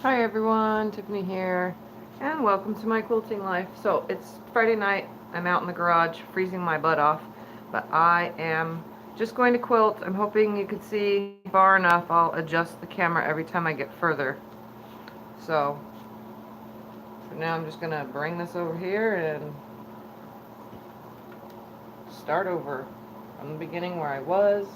Hi everyone, Tiffany here, and welcome to my quilting life. So it's Friday night, I'm out in the garage freezing my butt off, but I am just going to quilt. I'm hoping you can see far enough. I'll adjust the camera every time I get further. So for now I'm just going to bring this over here and start over from the beginning where I was.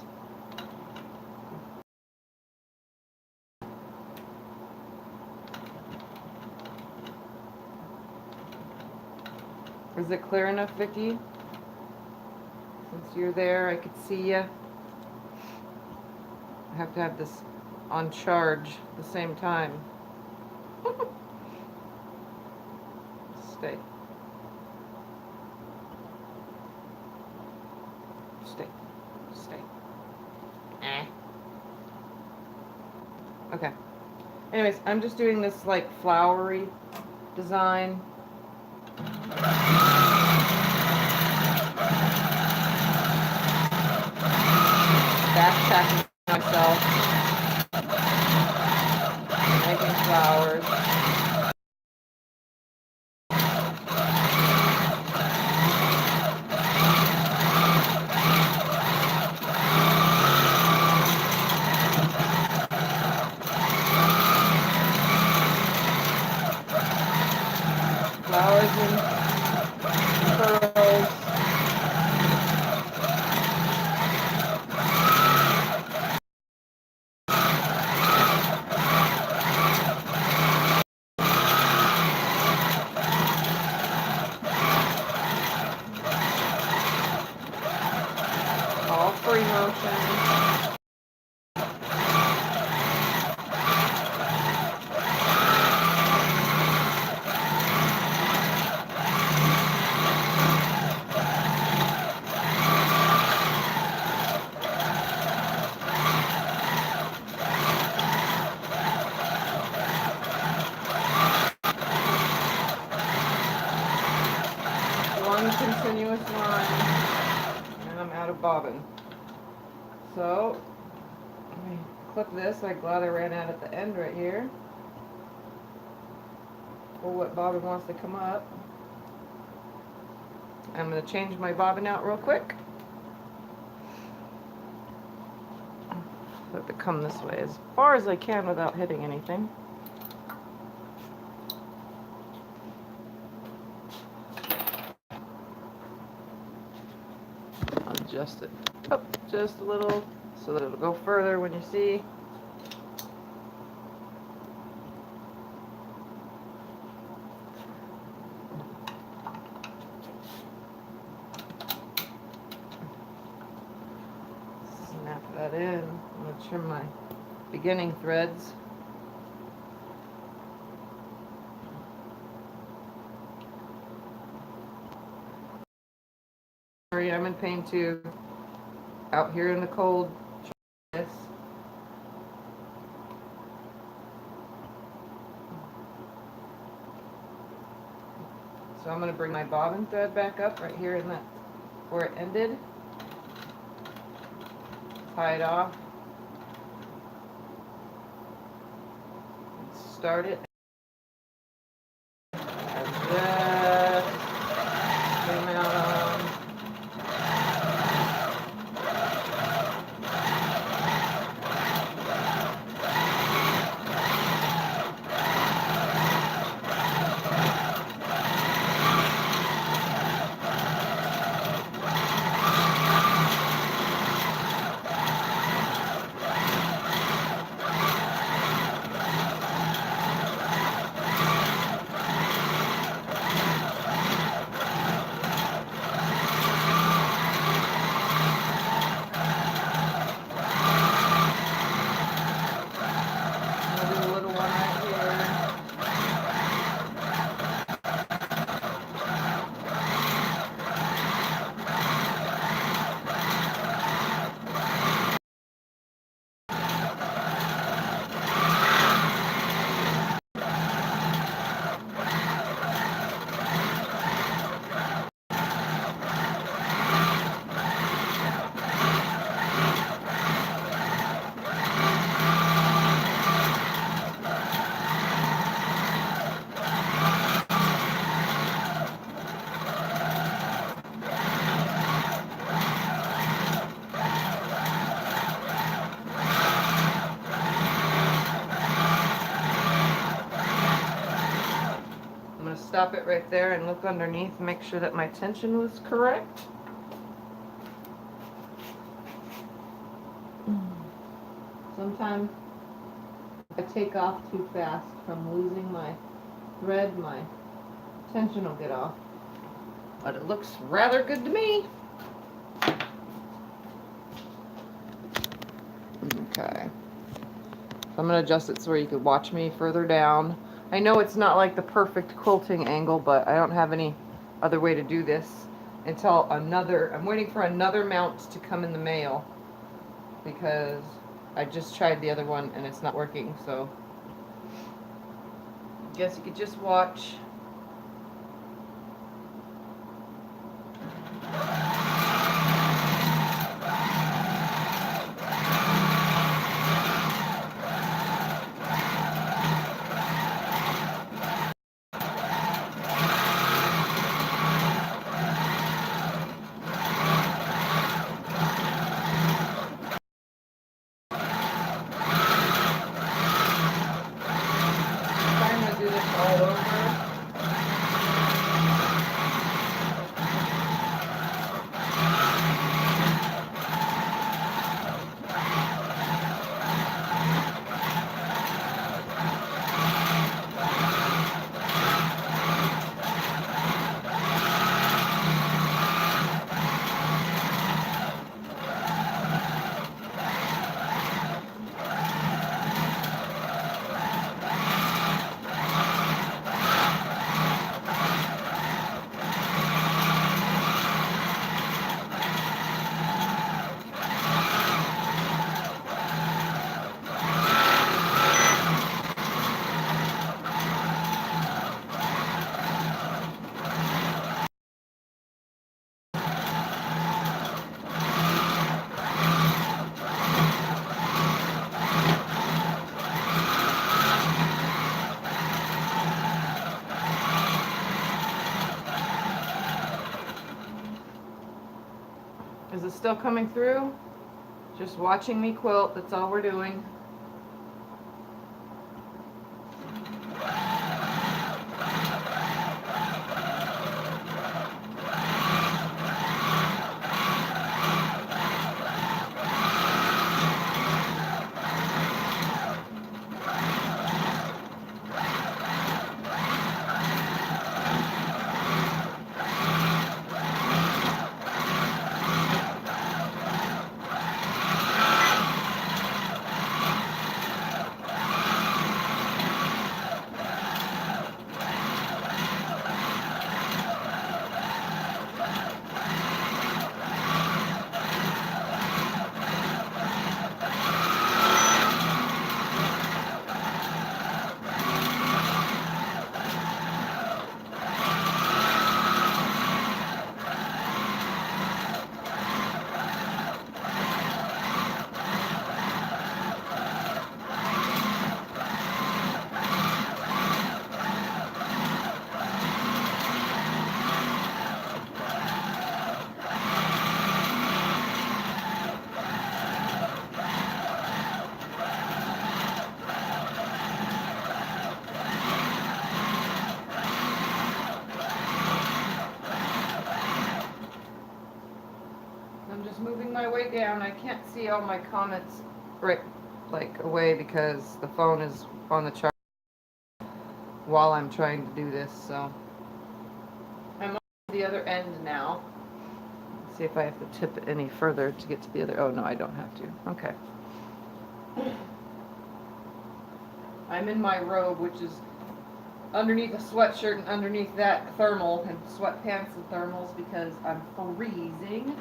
Is it clear enough, Vicky? Since you're there, I could see you. I have to have this on charge at the same time. Stay. Stay. Stay. Okay. Anyways, I'm just doing this like flowery design. Backpacking myself. Making flowers. Flowers and pearls. All free motion. One continuous line, and I'm out of bobbin. So, let me clip this. I'm glad I ran out at the end right here. For what bobbin wants to come up. I'm going to change my bobbin out real quick. Let it come this way as far as I can without hitting anything. Adjust it up just a little so that it'll go further when you see. Snap that in. I'm going to trim my beginning threads. I'm in pain too. Out here in the cold. So I'm going to bring my bobbin thread back up right here in that where it ended. Tie it off. Start it. stop it right there and look underneath and make sure that my tension was correct. Sometimes if I take off too fast from losing my thread, my tension will get off. But it looks rather good to me. Okay. So I'm going to adjust it so you could watch me further down. I know it's not like the perfect quilting angle, but I don't have any other way to do this until I'm waiting for another mount to come in the mail because I just tried the other one and it's not working, so I guess you could just watch. Is it still coming through? Just watching me quilt, that's all we're doing. I'm just moving my way down. I can't see all my comments right away because the phone is on the charger while I'm trying to do this, so I'm on the other end now. Let's see if I have to tip it any further to get to the other. Oh no, I don't have to. Okay. I'm in my robe, which is underneath a sweatshirt and underneath that thermal, and sweatpants and thermals because I'm freezing.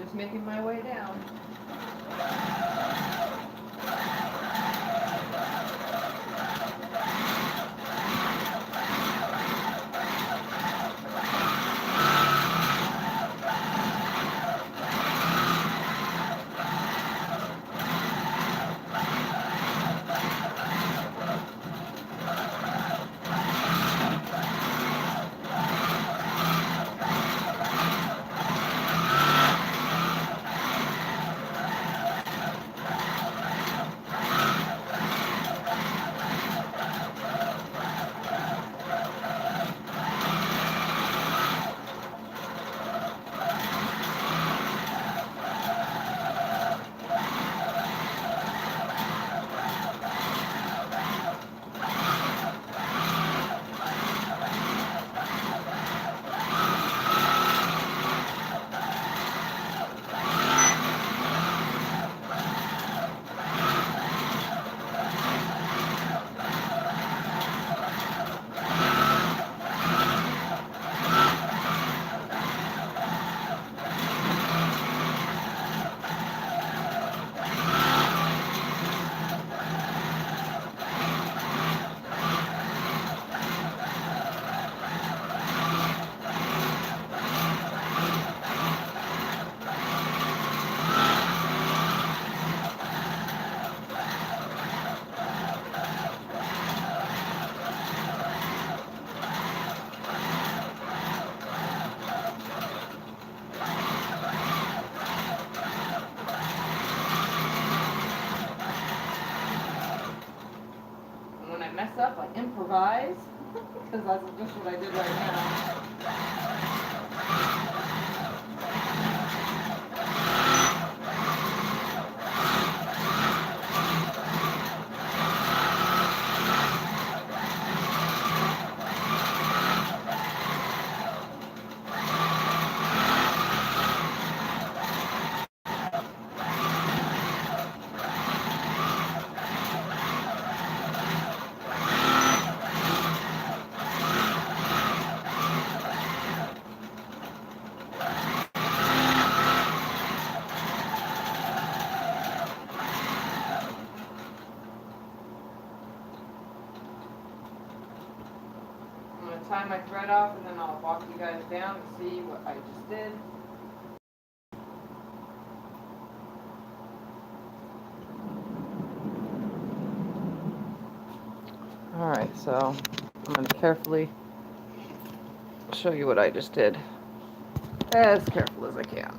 just making my way down. Mess up, I improvise, because that's just what I did right now. Tie my thread off and then I'll walk you guys down to see what I just did. Alright, so I'm going to carefully show you what I just did. As careful as I can.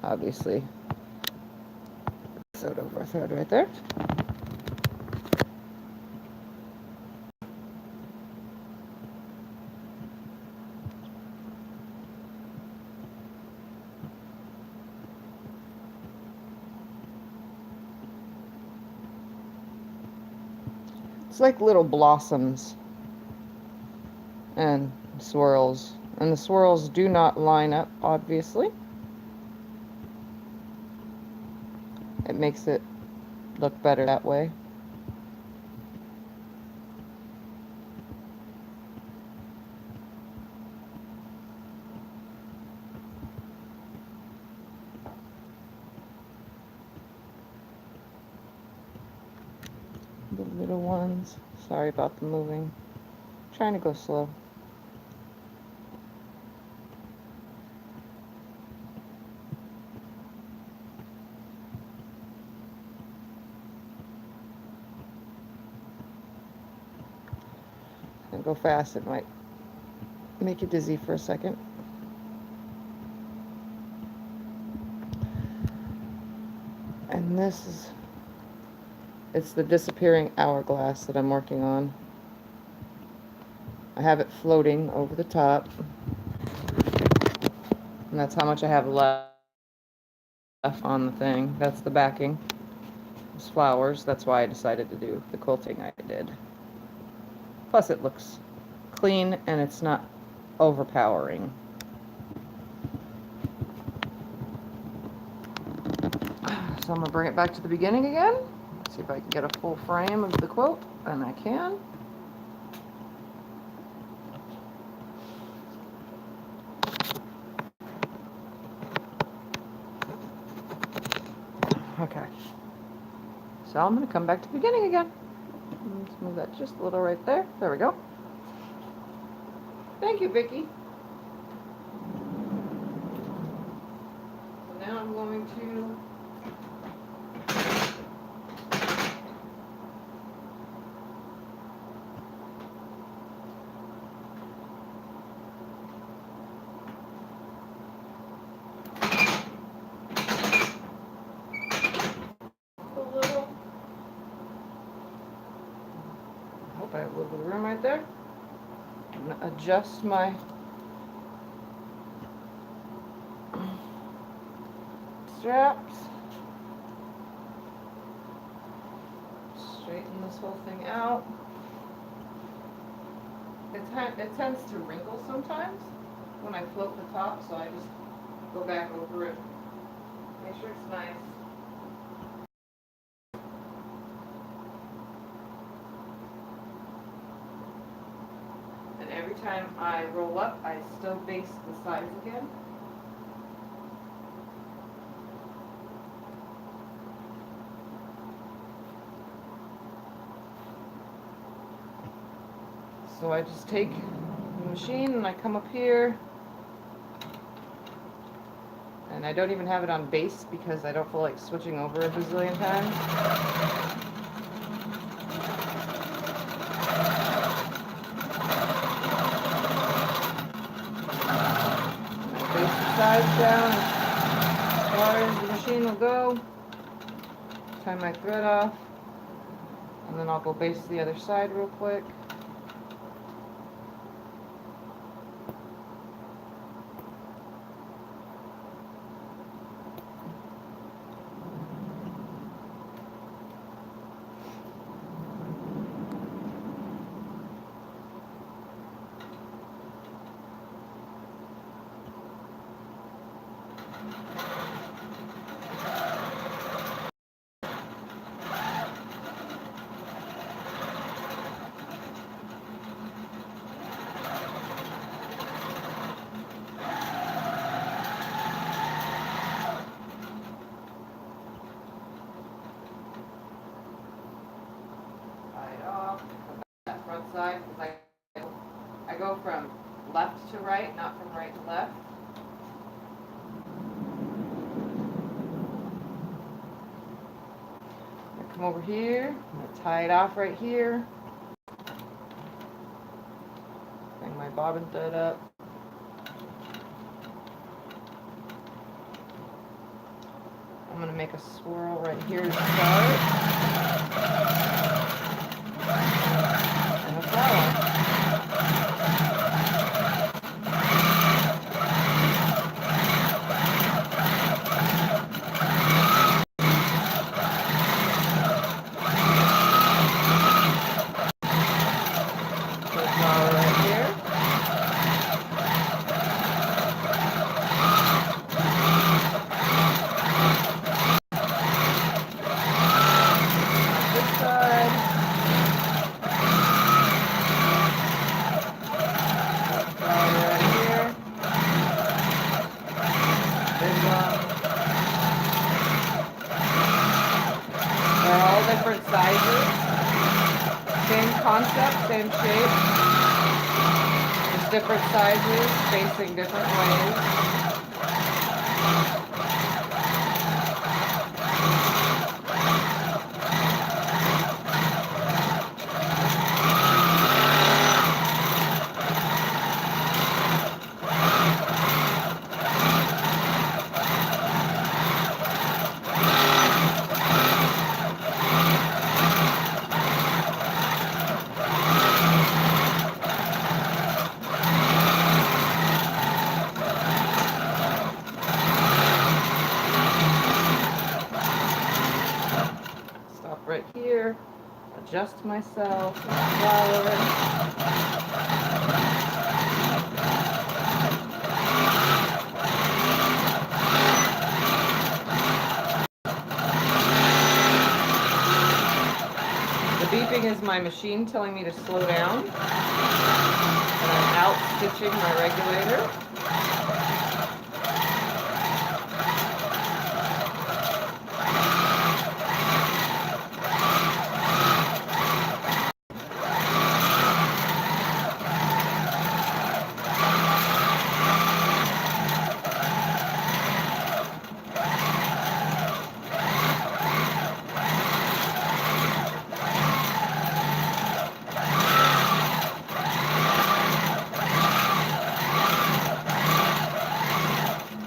Obviously, sewed over a thread right there. It's like little blossoms and swirls, and the swirls do not line up, obviously. It makes it look better that way. The little ones. Sorry about the moving. I'm trying to go slow. If I go fast, it might make you dizzy for a second. And this is, it's the disappearing hourglass that I'm working on. I have it floating over the top. And that's how much I have left on the thing. That's the backing. It's flowers. That's why I decided to do the quilting I did. Plus it looks clean and it's not overpowering. So I'm going to bring it back to the beginning again. See if I can get a full frame of the quilt, and I can. Okay. So I'm going to come back to the beginning again. Let's move that just a little right there. There we go. Thank you, Vicki. So now I'm going to I have a little bit of room right there. I'm going to adjust my straps. Straighten this whole thing out. It tends to wrinkle sometimes when I float the top, so I just go back over it. Make sure it's nice. Every time I roll up, I still base the sides again. So I just take the machine and I come up here, and I don't even have it on base because I don't feel like switching over a bazillion times. Sides down as far as the machine will go. Tie my thread off, and then I'll go base the other side real quick. Side because I go from left to right, not from right to left. I come over here, I'm going to tie it off right here. Bring my bobbin thread up. I'm going to make a swirl right here to start. Different sizes, same concept, same shape, just different sizes, facing different ways. Right here, adjust myself, flower. my machine telling me to slow down. And I'm out stitching my regulator.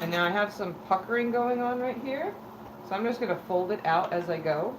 And now I have some puckering going on right here, so I'm just going to fold it out as I go.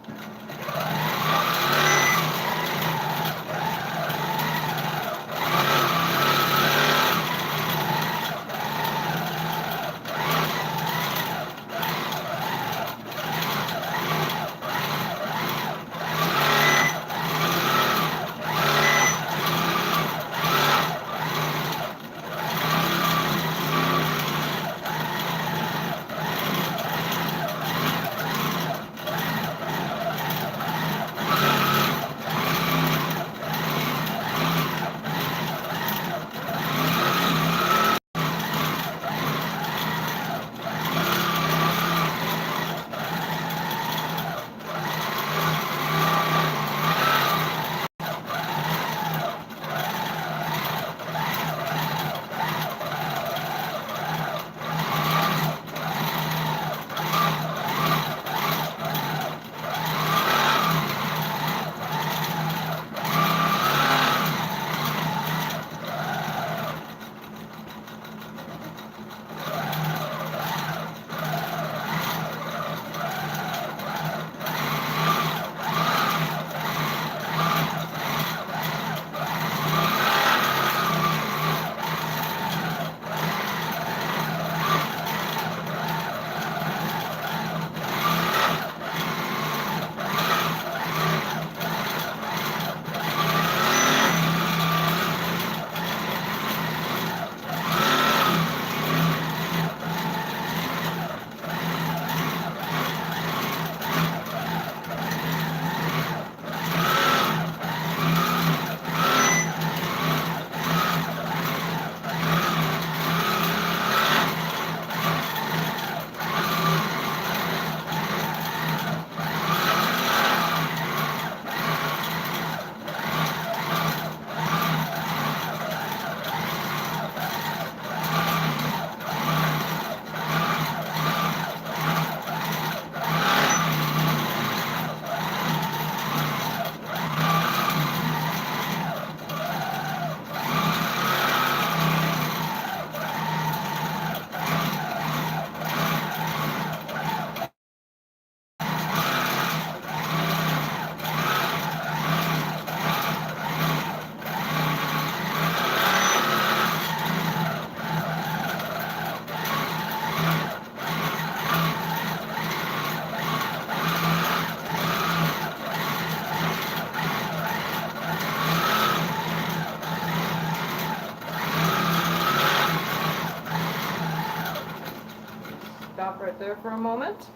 Stop right there for a moment.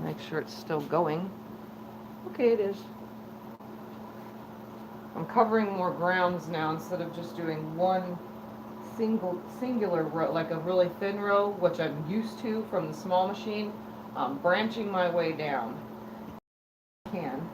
Make sure it's still going. Okay, it is. I'm covering more grounds now instead of just doing one singular row, like a really thin row, which I'm used to from the small machine. I'm branching my way down. I can.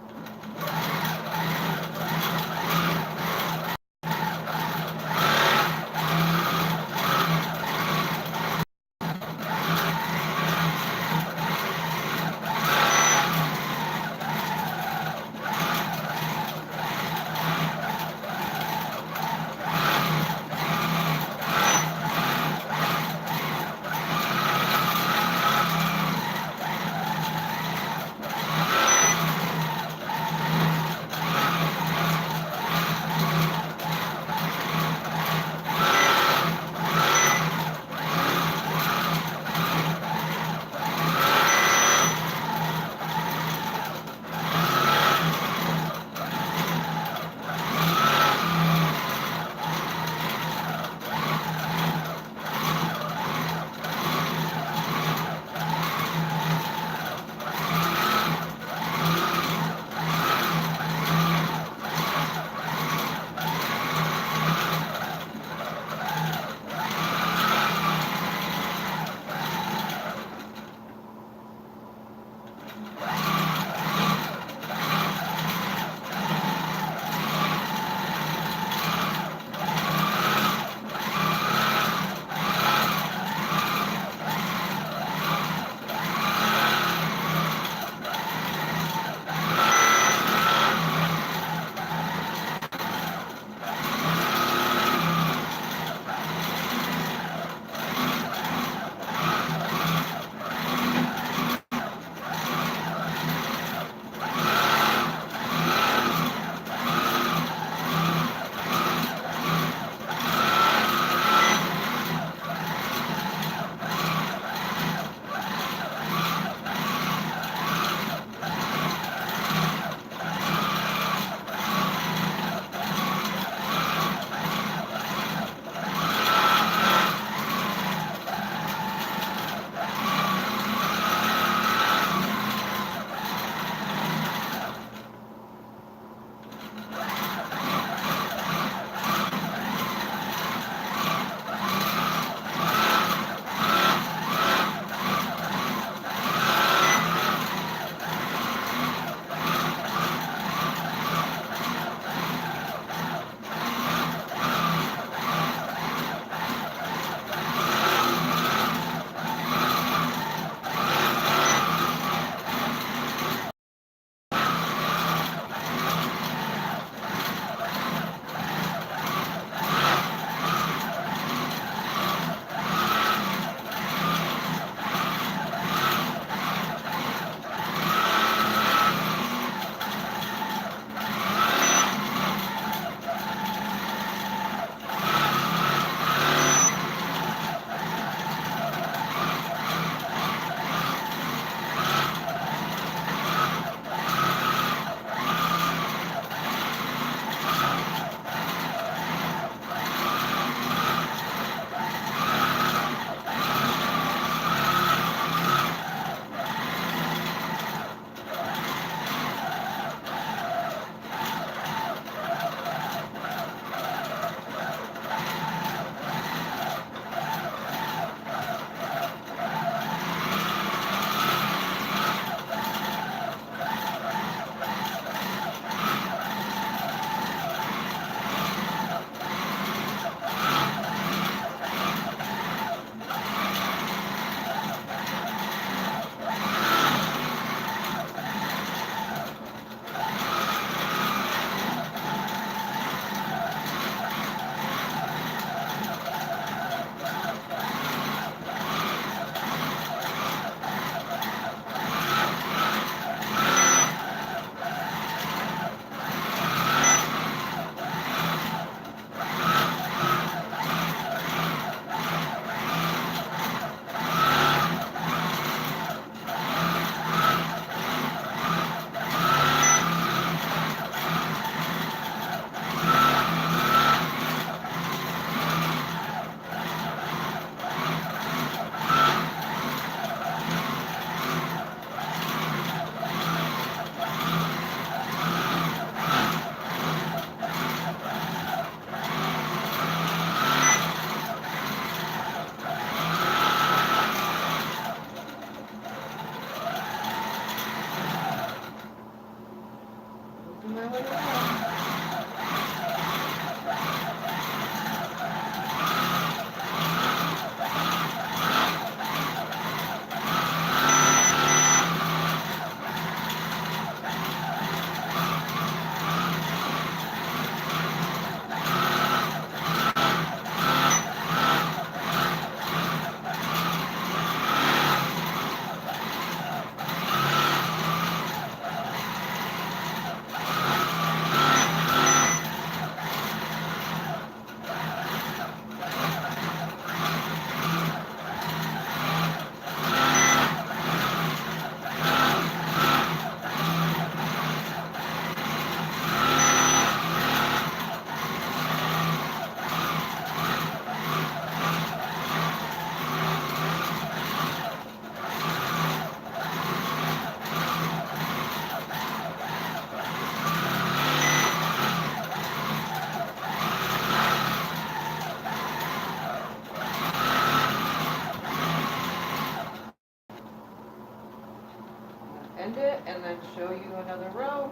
and then show you another row.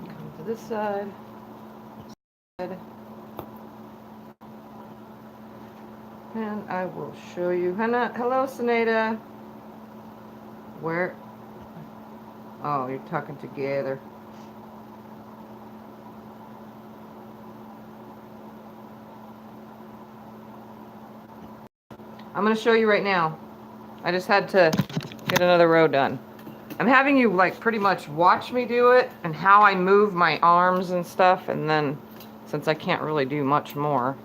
Come to this side. And I will show you. Hello, Sineda. Where? Oh, you're talking together. I'm going to show you right now. I just had to get another row done. I'm having you like pretty much watch me do it and how I move my arms and stuff, and then since I can't really do much more,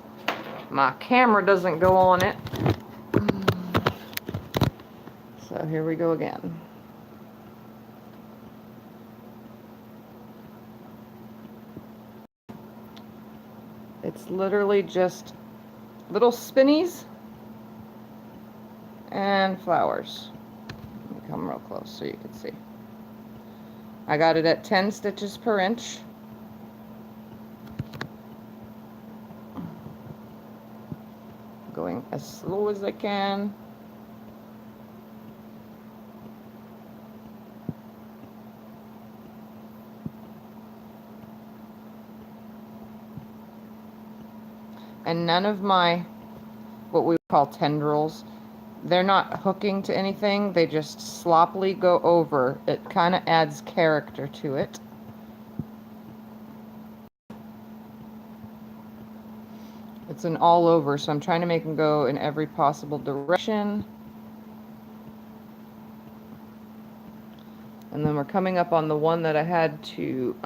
my camera doesn't go on it. So here we go again. It's literally just little spinnies and flowers. Let me come real close so you can see. I got it at 10 stitches per inch. Going as slow as I can. And none of my, what we call tendrils, they're not hooking to anything. They just sloppily go over. It kind of adds character to it. It's an all over, so I'm trying to make them go in every possible direction. And then we're coming up on the one that I had to,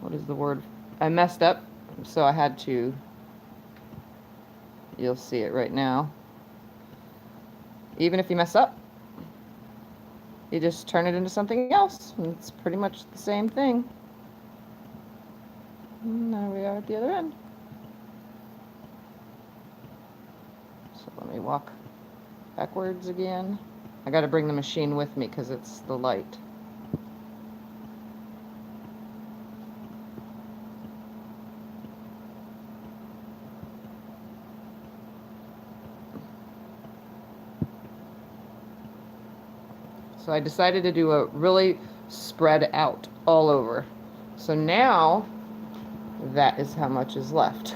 what is the word? I messed up, so I had to, you'll see it right now. Even if you mess up, you just turn it into something else. And it's pretty much the same thing. And now we are at the other end. So let me walk backwards again. I got to bring the machine with me because it's the light. So I decided to do a really spread out all over. So now that is how much is left.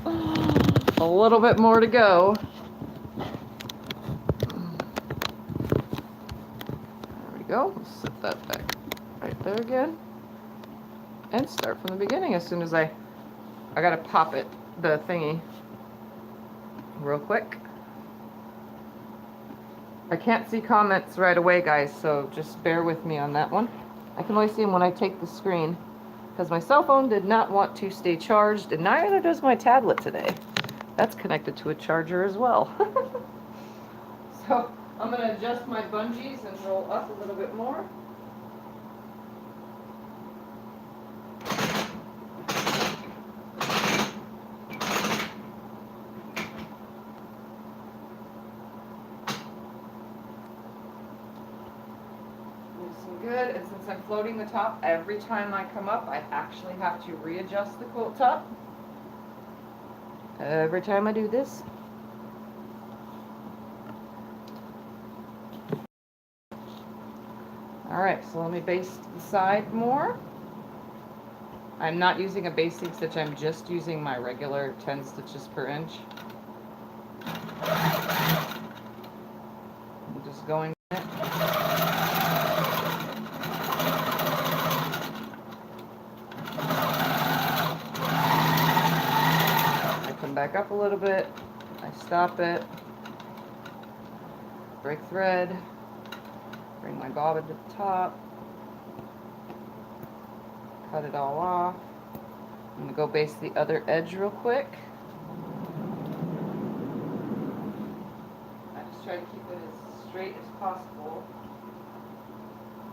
A little bit more to go. There we go. Let's set that back right there again. And start from the beginning as soon as I gotta pop it, the thingy, real quick. I can't see comments right away, guys, so just bear with me on that one. I can only see them when I take the screen because my cell phone did not want to stay charged, and neither does my tablet today. That's connected to a charger as well. So I'm going to adjust my bungees and roll up a little bit more. Good, and since I'm floating the top, every time I come up, I actually have to readjust the quilt top. Every time I do this. Alright, so let me baste the side more. I'm not using a basting stitch, I'm just using my regular 10 stitches per inch. I'm just going with it. Back up a little bit, I stop it, break thread, bring my bobbin to the top, cut it all off. I'm going to go baste the other edge real quick. I just try to keep it as straight as possible.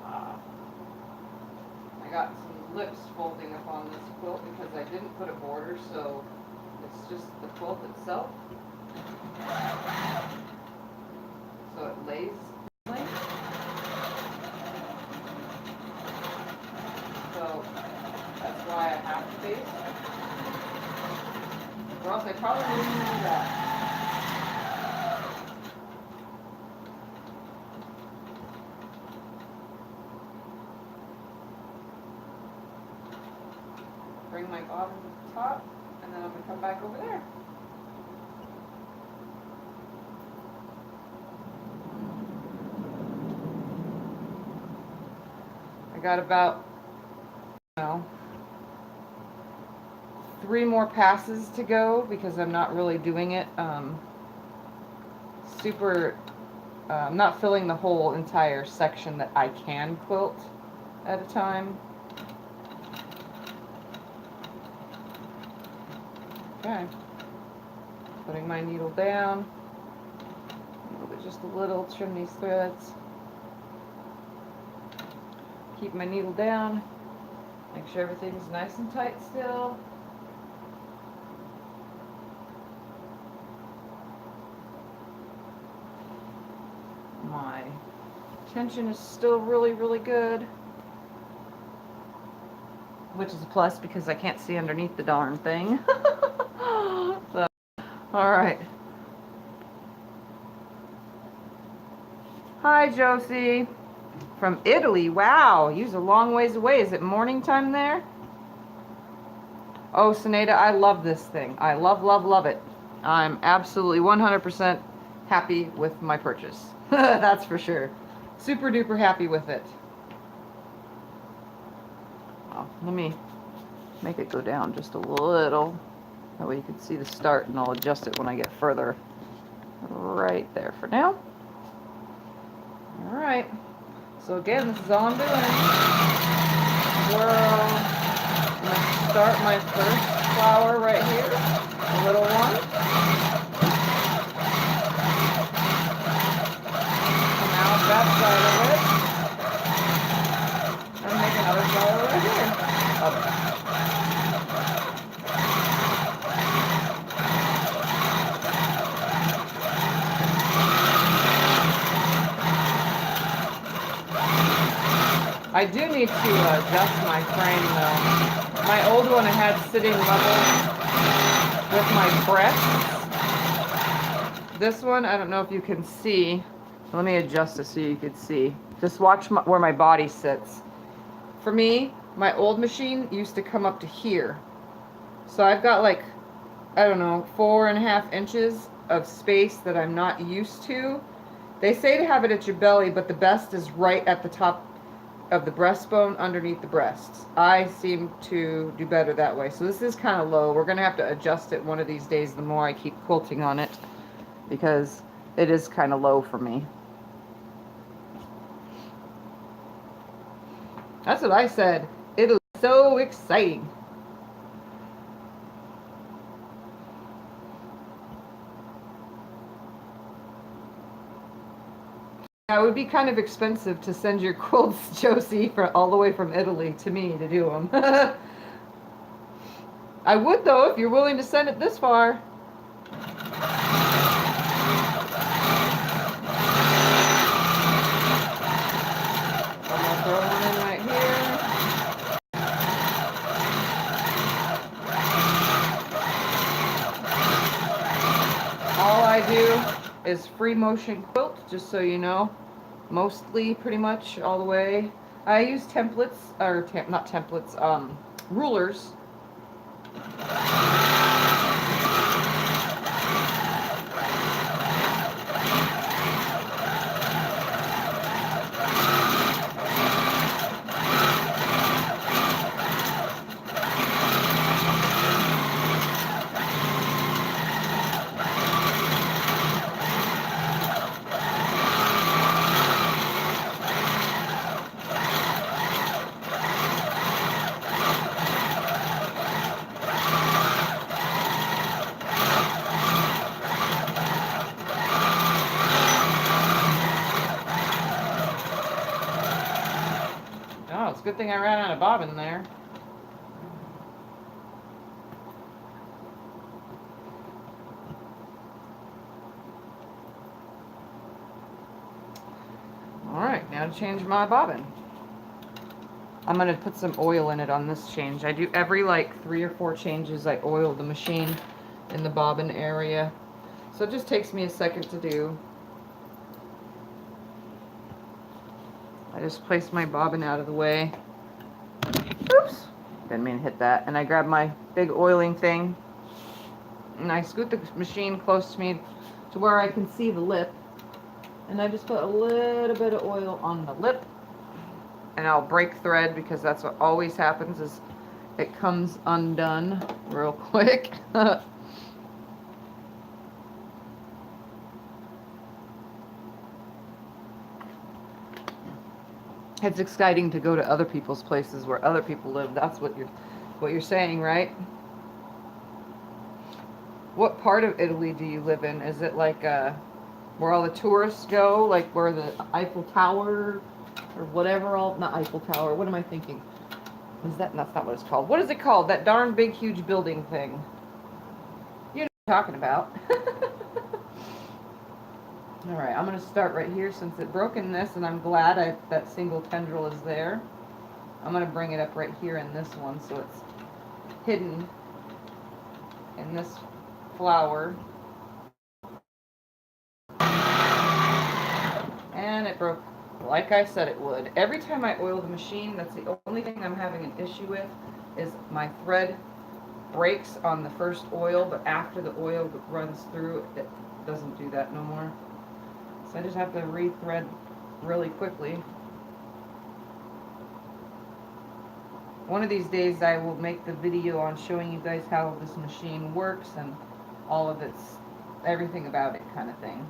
I got some lips folding up on this quilt because I didn't put a border, so it's just the quilt itself, so it lays evenly. So else I probably wouldn't even do that. Bring my bobbin to the top, and then I'm going to come back over there. I got about, 3 more passes to go because I'm not really doing it I'm not filling the whole entire section that I can quilt at a time. Okay, putting my needle down, just a little, trim these threads, keep my needle down, make sure everything's nice and tight still. My tension is still really, really good, which is a plus because I can't see underneath the darn thing. So, all right. Hi, Josie. From Italy. Wow, you're a long ways away. Is it morning time there? Oh, Sinead, I love this thing. I love, love, love it. I'm absolutely 100% happy with my purchase. That's for sure. Super duper happy with it. Well, let me make it go down just a little. That way you can see the start, and I'll adjust it when I get further. Right there for now. Alright. So again, this is all I'm doing. I'm going to start my first flower right here. A little one. That side of it, and make another flower right here. I do need to adjust my frame though. My old one I had sitting level with my breast. This one, I don't know if you can see. Let me adjust it so you can see. Just watch where my body sits. For me, my old machine used to come up to here. So I've got like, I don't know, 4.5 inches of space that I'm not used to. They say to have it at your belly, but the best is right at the top of the breastbone underneath the breasts. I seem to do better that way. So this is kind of low. We're going to have to adjust it one of these days the more I keep quilting on it, because it is kind of low for me. That's what I said. It was so exciting. It would be kind of expensive to send your quilts, Josie, all the way from Italy to me to do them. I would, though, if you're willing to send it this far. I'm going to throw one in right here. All I do is free motion quilt, just so you know. Mostly, pretty much, all the way. I use templates, or not templates, rulers. Oh, it's a good thing I ran out of bobbin there. Alright, now to change my bobbin. I'm going to put some oil in it on this change. I do every like 3 or 4 changes, I oil the machine in the bobbin area. So it just takes me a second to do. I just place my bobbin out of the way. Oops! Didn't mean to hit that. And I grab my big oiling thing. And I scoot the machine close to me to where I can see the lip. And I just put a little bit of oil on the lip. And I'll break thread because that's what always happens is it comes undone real quick. It's exciting to go to other people's places where other people live. That's what you're saying, right? What part of Italy do you live in? Is it like where all the tourists go, like where the Eiffel Tower or whatever? Not Eiffel Tower. What am I thinking? That's not what it's called. What is it called? That darn big, huge building thing. You know what I'm talking about. All right, I'm going to start right here since it broke in this, and I'm glad that single tendril is there. I'm going to bring it up right here in this one so it's hidden in this flower. And it broke like I said it would. Every time I oil the machine, that's the only thing I'm having an issue with is my thread breaks on the first oil, but after the oil runs through, it doesn't do that no more. So I just have to re-thread really quickly. One of these days I will make the video on showing you guys how this machine works and all of its, everything about it kind of thing.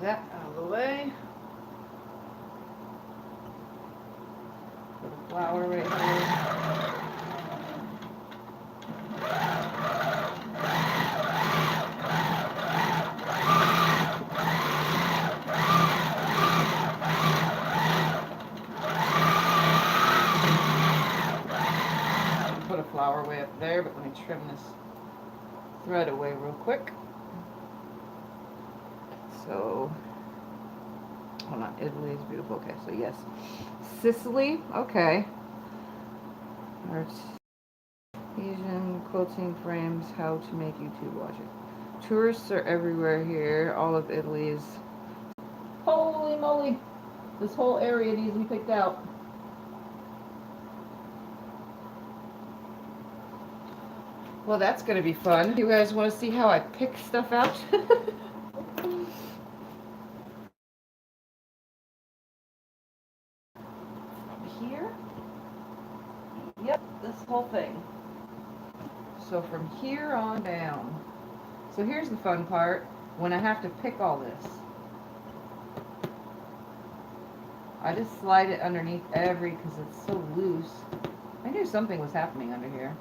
That out of the way. Put a flower right here. Put a flower way up there, but let me trim this thread away real quick. So, hold on, Italy is beautiful. Okay, so yes. Sicily, okay. Asian quilting frames, how to make YouTube watch it. Tourists are everywhere here. All of Italy is... Holy moly! This whole area needs to be picked out. Well, that's going to be fun. You guys want to see how I pick stuff out? Here? Yep, this whole thing. So from here on down. So here's the fun part. When I have to pick all this, I just slide it underneath because it's so loose. I knew something was happening under here.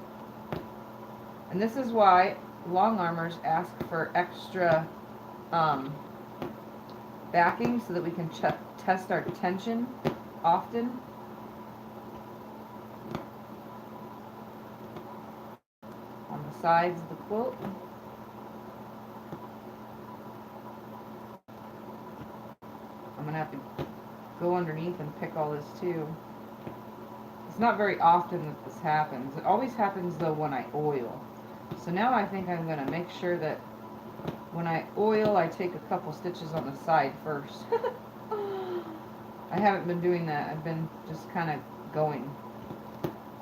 And this is why long armors ask for extra backing so that we can test our tension often. On the sides of the quilt. I'm going to have to go underneath and pick all this too. It's not very often that this happens. It always happens though when I oil. So now I think I'm going to make sure that when I oil, I take a couple stitches on the side first. I haven't been doing that. I've been just kind of going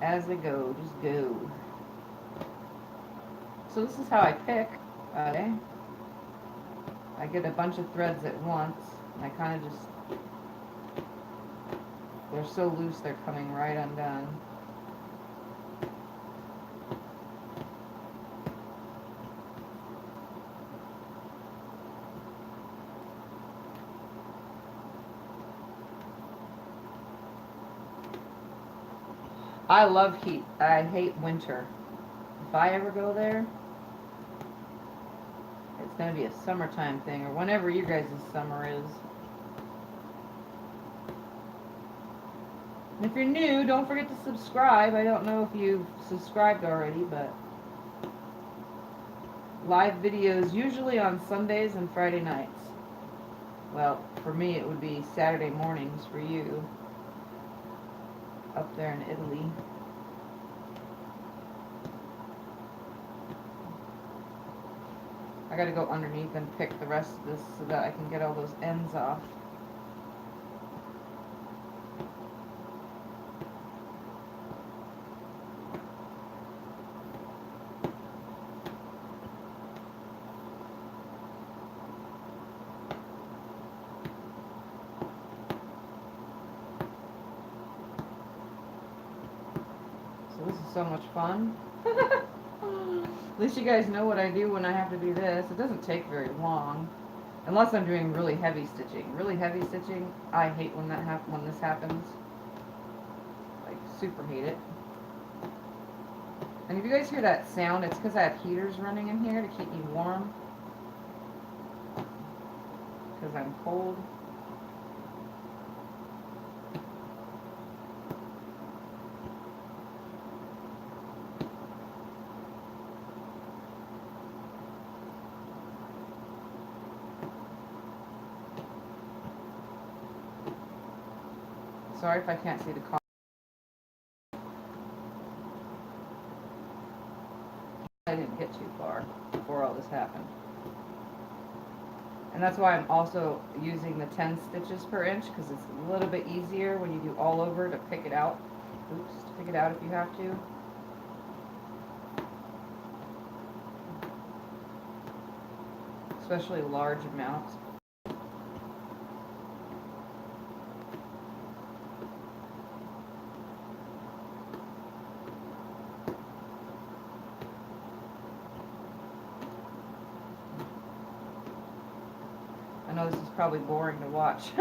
as I go, just go. So this is how I pick. Okay. I get a bunch of threads at once, and I kind of just, they're so loose they're coming right undone. I love heat. I hate winter. If I ever go there, it's going to be a summertime thing, or whenever you guys' summer is. And if you're new, don't forget to subscribe. I don't know if you've subscribed already, but live videos usually on Sundays and Friday nights. Well, for me it would be Saturday mornings for you up there in Italy. I gotta go underneath and pick the rest of this so that I can get all those ends off. So this is so much fun. At least you guys know what I do when I have to do this. It doesn't take very long, unless I'm doing really heavy stitching. Really heavy stitching, I hate when when this happens. Like, super hate it. And if you guys hear that sound, it's because I have heaters running in here to keep me warm. Because I'm cold. Sorry if I can't see the car. I didn't get too far before all this happened. And that's why I'm also using the 10 stitches per inch, because it's a little bit easier when you do all over to pick it out. Oops, to pick it out if you have to. Especially large amounts. I know this is probably boring to watch.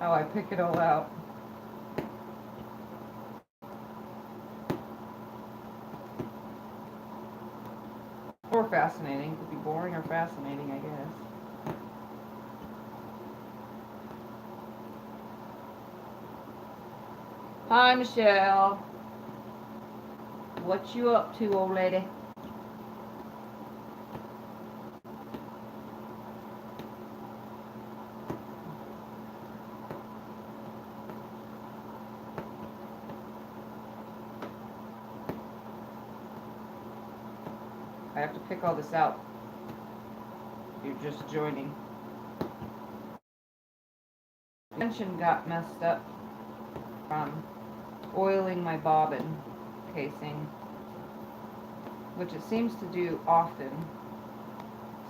How I pick it all out. Or fascinating. It could be boring or fascinating, I guess. Hi, Michelle. What you up to, old lady? I have to pick all this out. You're just joining. Tension got messed up from oiling my bobbin casing, which it seems to do often.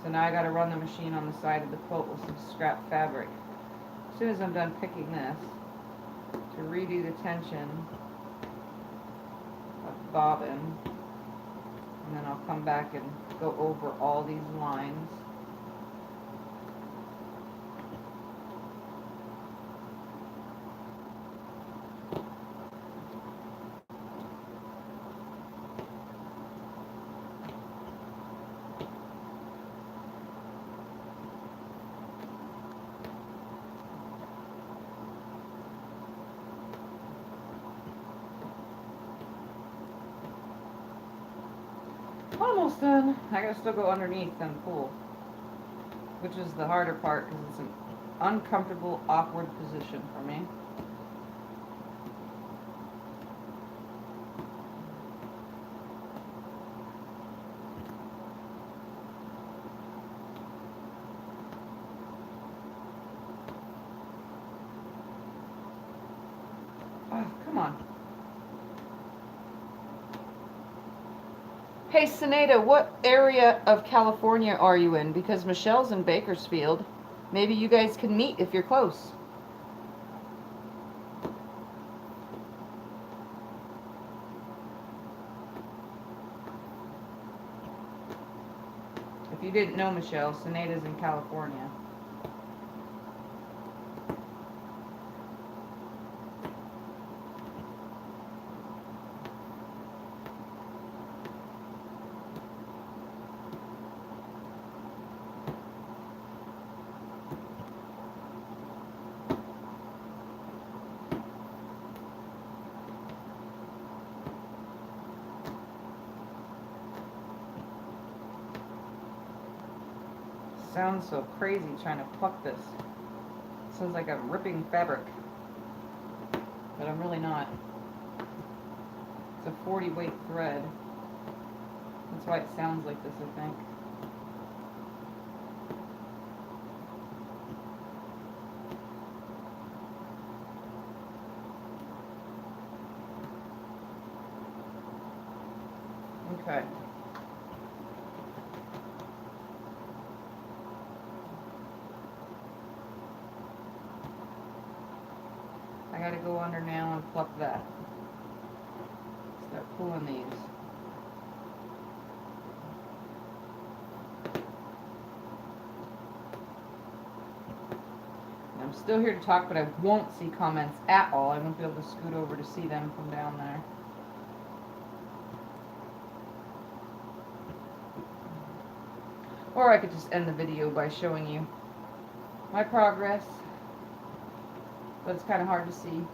So now I got to run the machine on the side of the quilt with some scrap fabric. As soon as I'm done picking this, to redo the tension of bobbin. And then I'll come back and go over all these lines. Almost done. I gotta still go underneath and pull, which is the harder part because it's an uncomfortable, awkward position for me. Oh, come on. Hey, Sinead, what area of California are you in? Because Michelle's in Bakersfield. Maybe you guys can meet if you're close. If you didn't know, Michelle, Sinead's in California. sounds so crazy trying to pluck this. It sounds like I'm ripping fabric, but I'm really not. It's a 40 weight thread. That's why it sounds like this, I think. Okay. I gotta go under now and pluck that. Start pulling these. I'm still here to talk, but I won't see comments at all. I won't be able to scoot over to see them from down there. Or I could just end the video by showing you my progress, but it's kind of hard to see.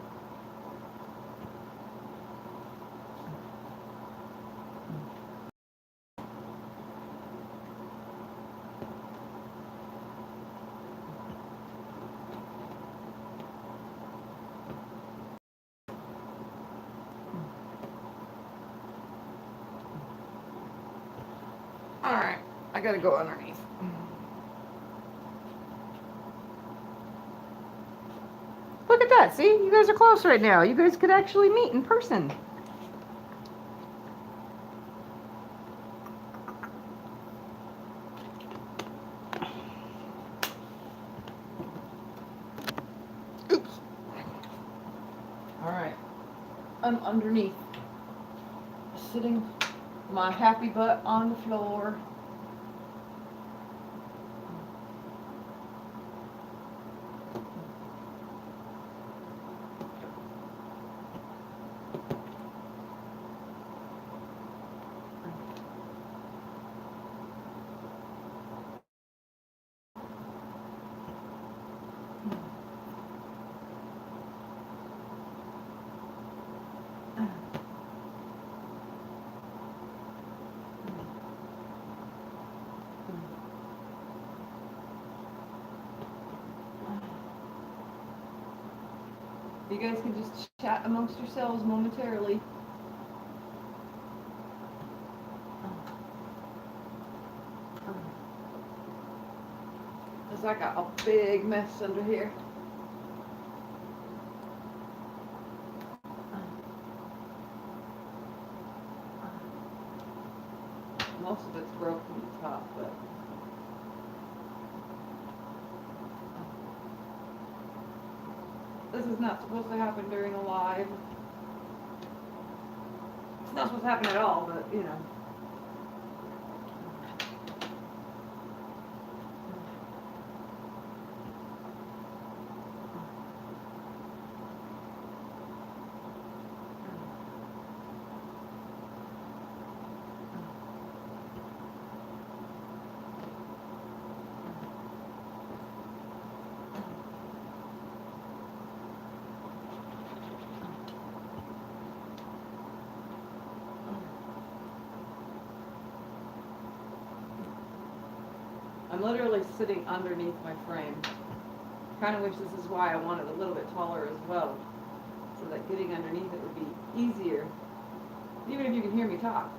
Alright, I gotta go underneath. Look at that, see? You guys are close right now. You guys could actually meet in person. Oops. Alright, I'm underneath. Sitting my happy butt on the floor. You guys can just chat amongst yourselves momentarily. Cause I got a big mess under here. Most of it's broken at the top, but this is not supposed to happen during a live. It's not supposed to happen at all, but you know. I'm literally sitting underneath my frame. Kind of wish this is why I want it a little bit taller as well, so that getting underneath it would be easier, even if you can hear me talk.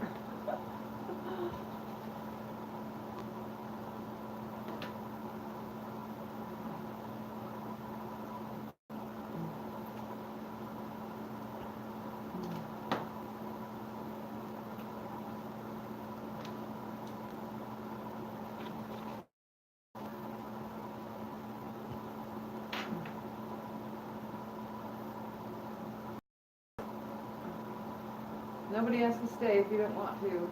Nobody has to stay if you don't want to.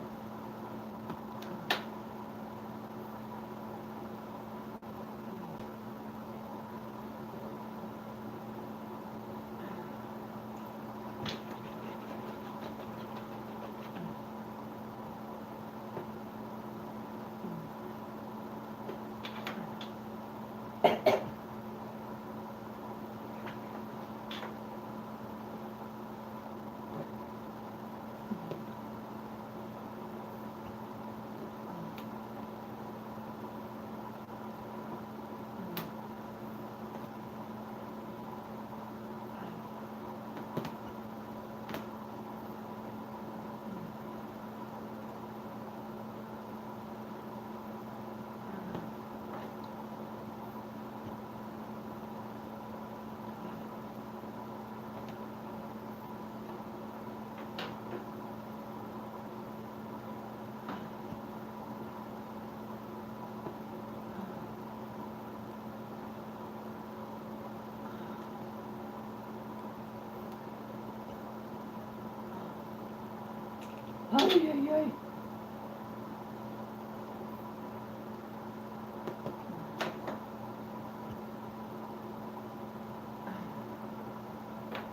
Ay, ay, ay.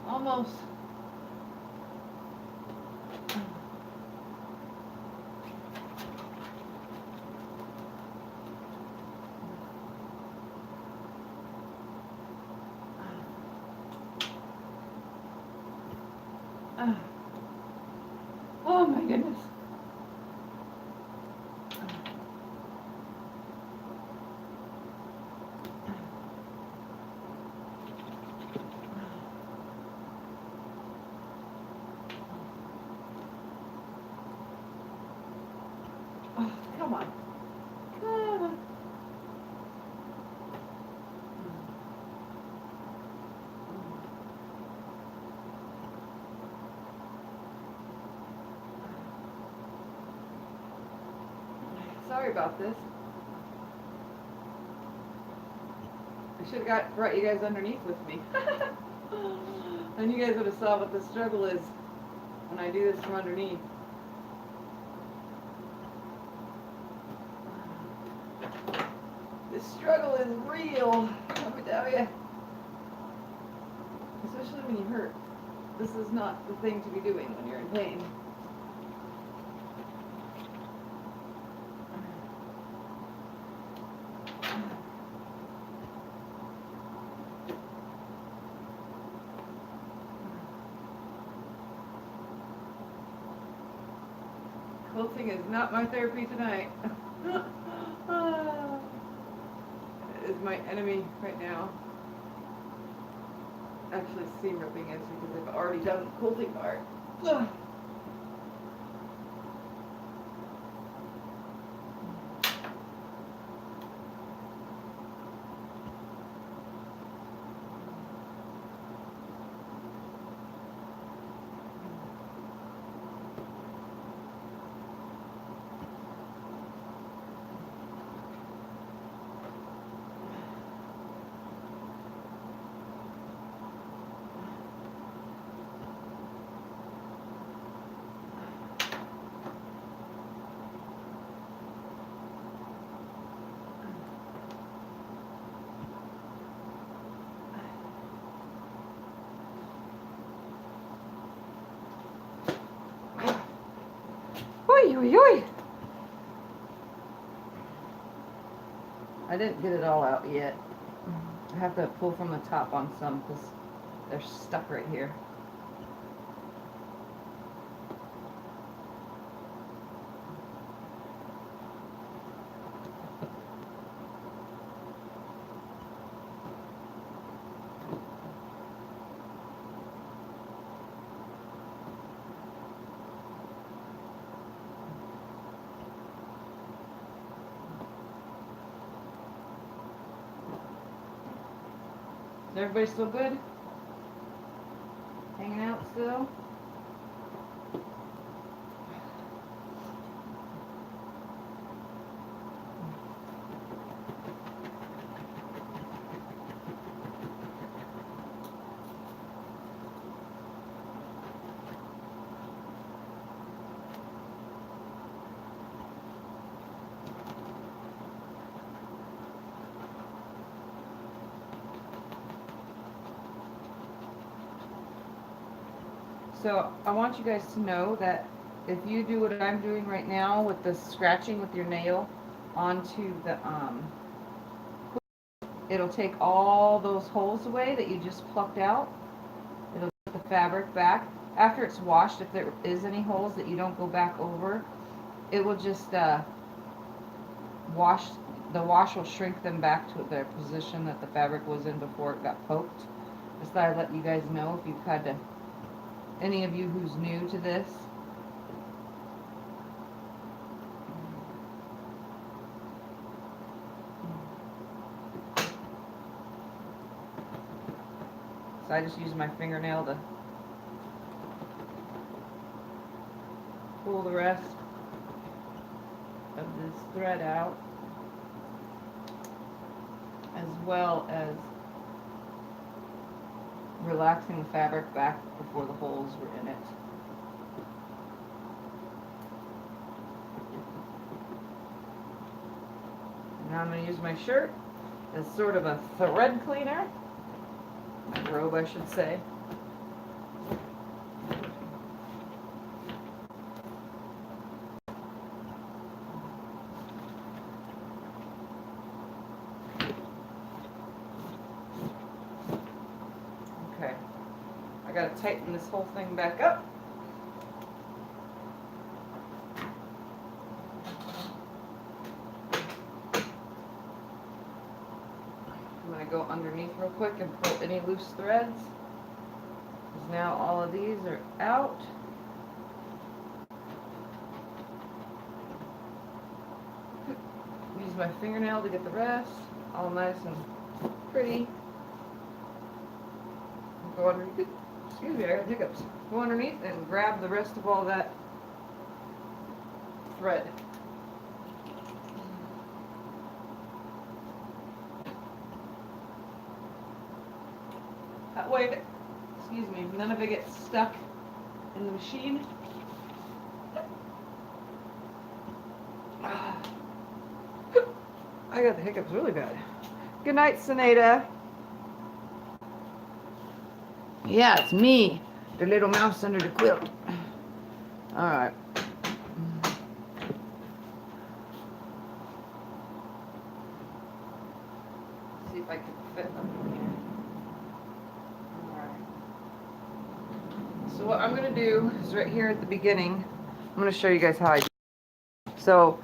Almost. Oh my goodness. Oh, come on. Come on. Sorry about this. I should have brought you guys underneath with me. And you guys would have saw what the struggle is when I do this from underneath. This struggle is real, let me tell you. Especially when you hurt. This is not the thing to be doing when you're in pain. Quilting is not my therapy tonight. It is my enemy right now. Actually, seam ripping is because I've already done the quilting part. Ugh. Oy, oy, oy. I didn't get it all out yet. I have to pull from the top on some because they're stuck right here. Is everybody still good? Hanging out still? So I want you guys to know that if you do what I'm doing right now with the scratching with your nail onto the it'll take all those holes away that you just plucked out. It'll put the fabric back. After it's washed, if there is any holes that you don't go back over, it will just wash. The wash will shrink them back to their position that the fabric was in before it got poked. Just thought I'd let you guys know if you've had to. Any of you who's new to this. So I just use my fingernail to pull the rest of this thread out, as well as relaxing the fabric back before the holes were in it. Now I'm going to use my shirt as sort of a thread cleaner. My robe, I should say. Okay. I got to tighten this whole thing back up. I'm going to go underneath real quick and pull any loose threads. Because now all of these are out. Use my fingernail to get the rest. All nice and pretty. Go underneath. Excuse me, I got hiccups. Go underneath and grab the rest of all that thread. That way, excuse me, none of it gets stuck in the machine. I got the hiccups really bad. Good night, Sinead. Yeah, it's me, the little mouse under the quilt. All right. See if I can fit them in here. All right. So what I'm going to do is right here at the beginning, I'm going to show you guys how I do it. So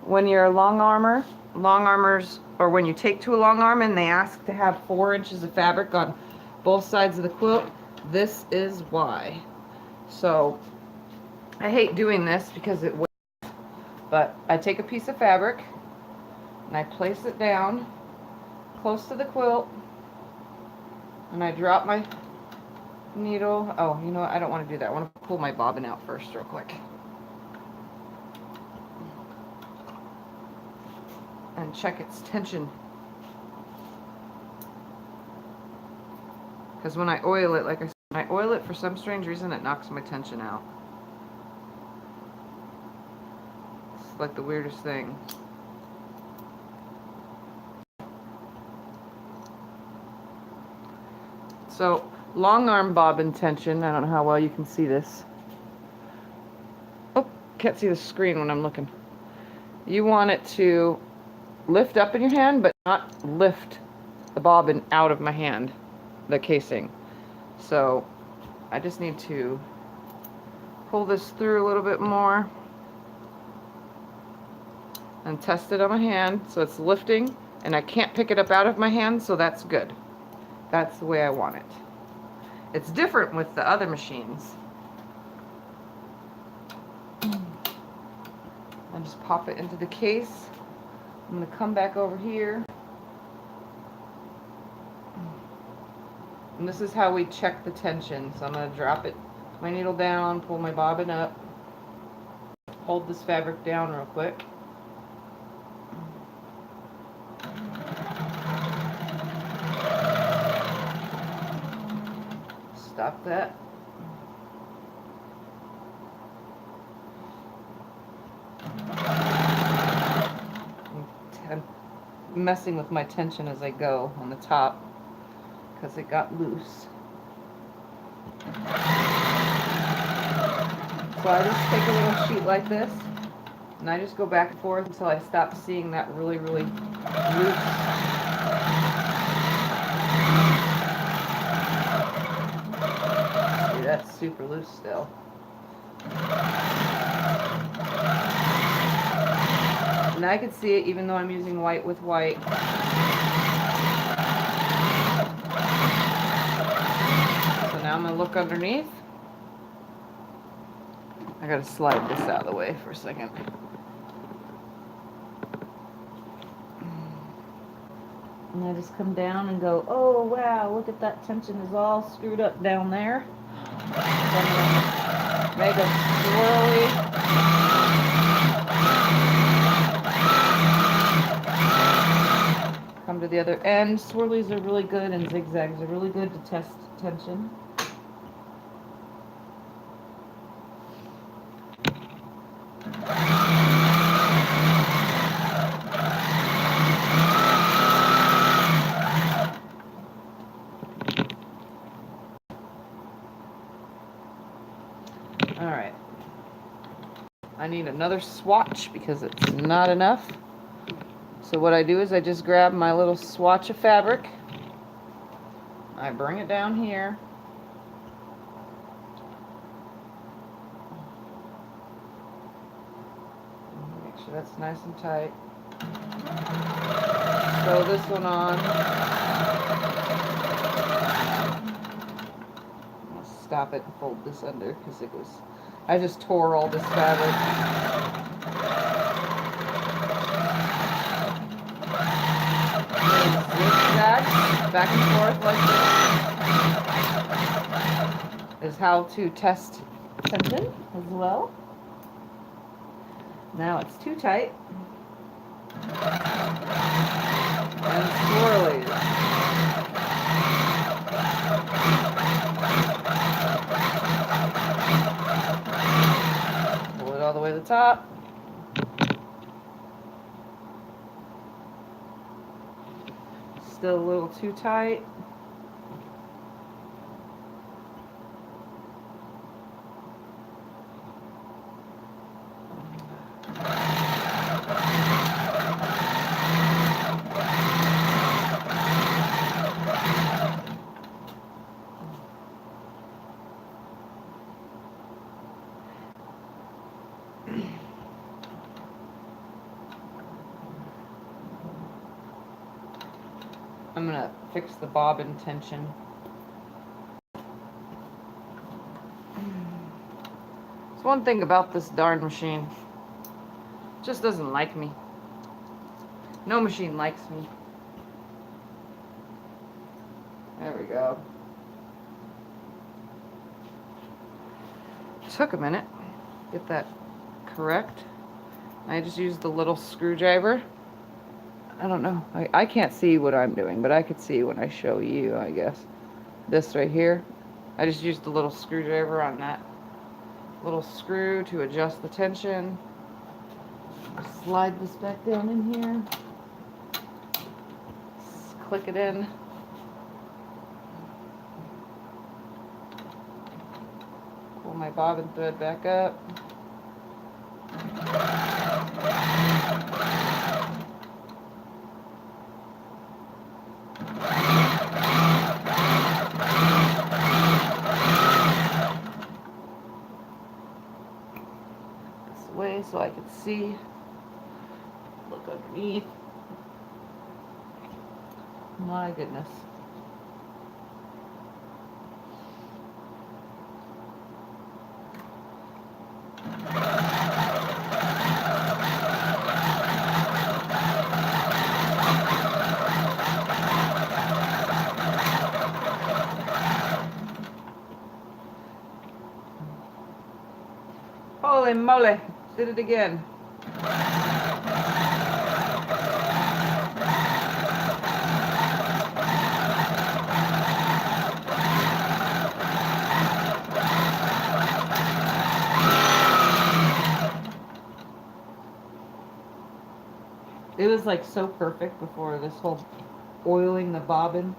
when you're a long armors, or when you take to a long arm and they ask to have 4 inches of fabric on both sides of the quilt, this is why. So I hate doing this because it weighs, but I take a piece of fabric and I place it down close to the quilt and I drop my needle. Oh, you know what? I don't want to do that. I want to pull my bobbin out first real quick. And check its tension. Because when I oil it, like I said, when I oil it, for some strange reason, it knocks my tension out. It's like the weirdest thing. So, long arm bobbin tension, I don't know how well you can see this. Oh, can't see the screen when I'm looking. You want it to lift up in your hand, but not lift the bobbin out of my hand, the casing. So I just need to pull this through a little bit more and test it on my hand so it's lifting, and I can't pick it up out of my hand, so that's good. That's the way I want it. It's different with the other machines. I just pop it into the case. I'm going to come back over here. And this is how we check the tension. So I'm going to drop it, my needle down, pull my bobbin up, hold this fabric down real quick. Stop that. I'm messing with my tension as I go on the top because it got loose. So I just take a little sheet like this and I just go back and forth until I stop seeing that really, really loose. See, that's super loose still. And I can see it even though I'm using white with white. So now I'm going to look underneath. I got to slide this out of the way for a second. And I just come down and go, oh wow, look at that tension is all screwed up down there. Then make a swirly. Come to the other end. Swirlies are really good and zigzags are really good to test tension. Alright. I need another swatch because it's not enough. So what I do is I just grab my little swatch of fabric. I bring it down here. Make sure that's nice and tight. Sew this one on. I'll stop it and fold this under because I just tore all this fabric. Zigzag back and forth like this is how to test tension as well. Now it's too tight. And swirlies. Pull it all the way to the top. Still a little too tight. I'm gonna fix the bobbin tension. It's one thing about this darn machine. It just doesn't like me. No machine likes me. There we go. Took a minute to get that correct. I just used the little screwdriver. I don't know. I can't see what I'm doing, but I could see when I show you, I guess. This right here. I just used the little screwdriver on that little screw to adjust the tension. Slide this back down in here. Click it in. Pull my bobbin thread back up. Way so I could see. Look underneath. My goodness. Holy moly. Did it again. It was like so perfect before this whole oiling the bobbin.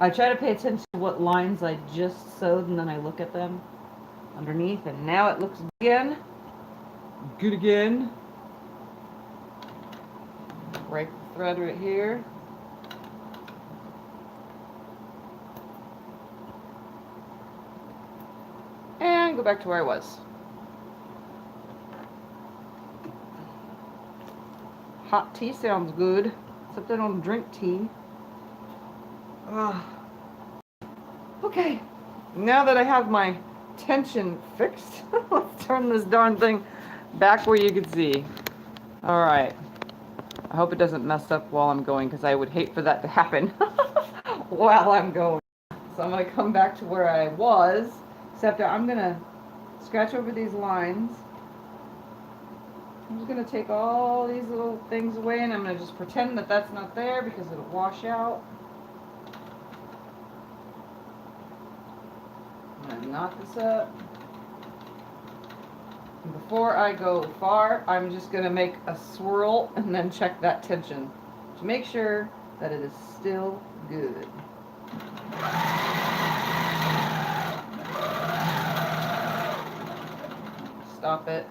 I try to pay attention to what lines I just sewed, and then I look at them underneath, and now it looks good again. Break the thread right here. And go back to where I was. Hot tea sounds good, except I don't drink tea. Okay, now that I have my tension fixed, let's turn this darn thing back where you can see. Alright, I hope it doesn't mess up while I'm going, because I would hate for that to happen while I'm going. So I'm going to come back to where I was, except I'm going to scratch over these lines. I'm just going to take all these little things away, and I'm going to just pretend that that's not there because it'll wash out. I'm going to knot this up. And before I go far, I'm just going to make a swirl and then check that tension to make sure that it is still good. Stop it,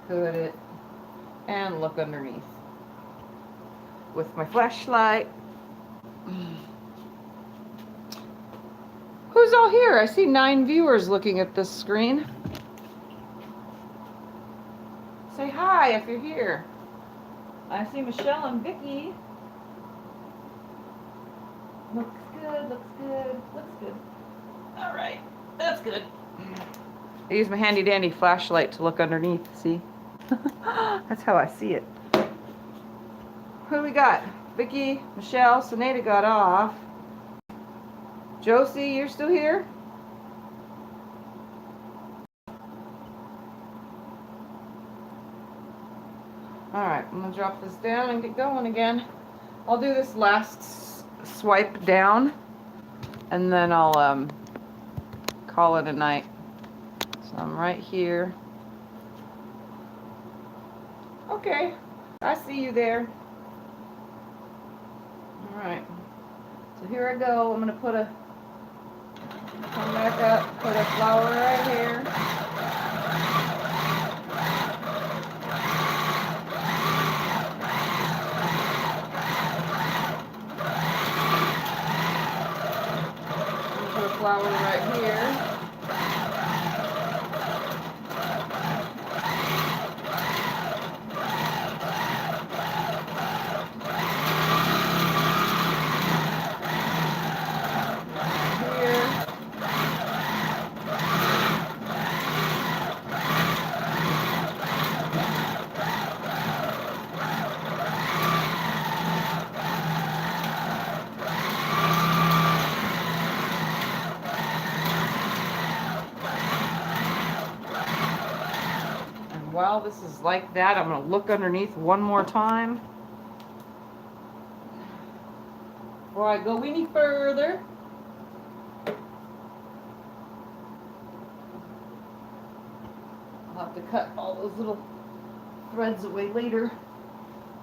put it, and look underneath with my flashlight. Who's all here? I see 9 viewers looking at this screen. Say hi if you're here. I see Michelle and Vicky. Looks good, looks good, looks good. All right, that's good. I use my handy dandy flashlight to look underneath, see? That's how I see it. Who do we got? Vicky, Michelle, Sinead got off. Josie, you're still here? Alright, I'm going to drop this down and get going again. I'll do this last swipe down and then I'll call it a night. So I'm right here. Okay, I see you there. Alright, so here I go. I'm going to come back up, put a flower right here. Put a flower right here. While this is like that, I'm going to look underneath one more time before I go any further. I'll have to cut all those little threads away later.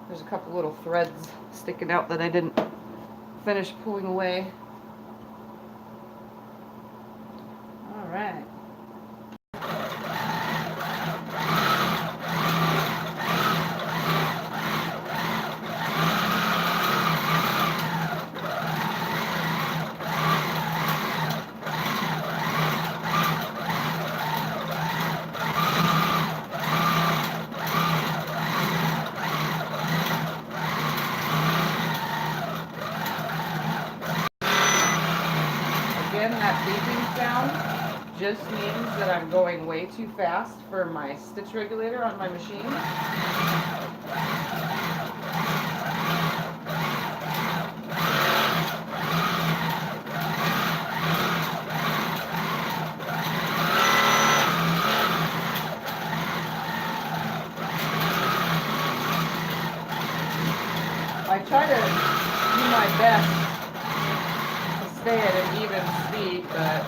There's a couple little threads sticking out that I didn't finish pulling away. All right. That beeping sound just means that I'm going way too fast for my stitch regulator on my machine. I try to do my best stay at an even speed, but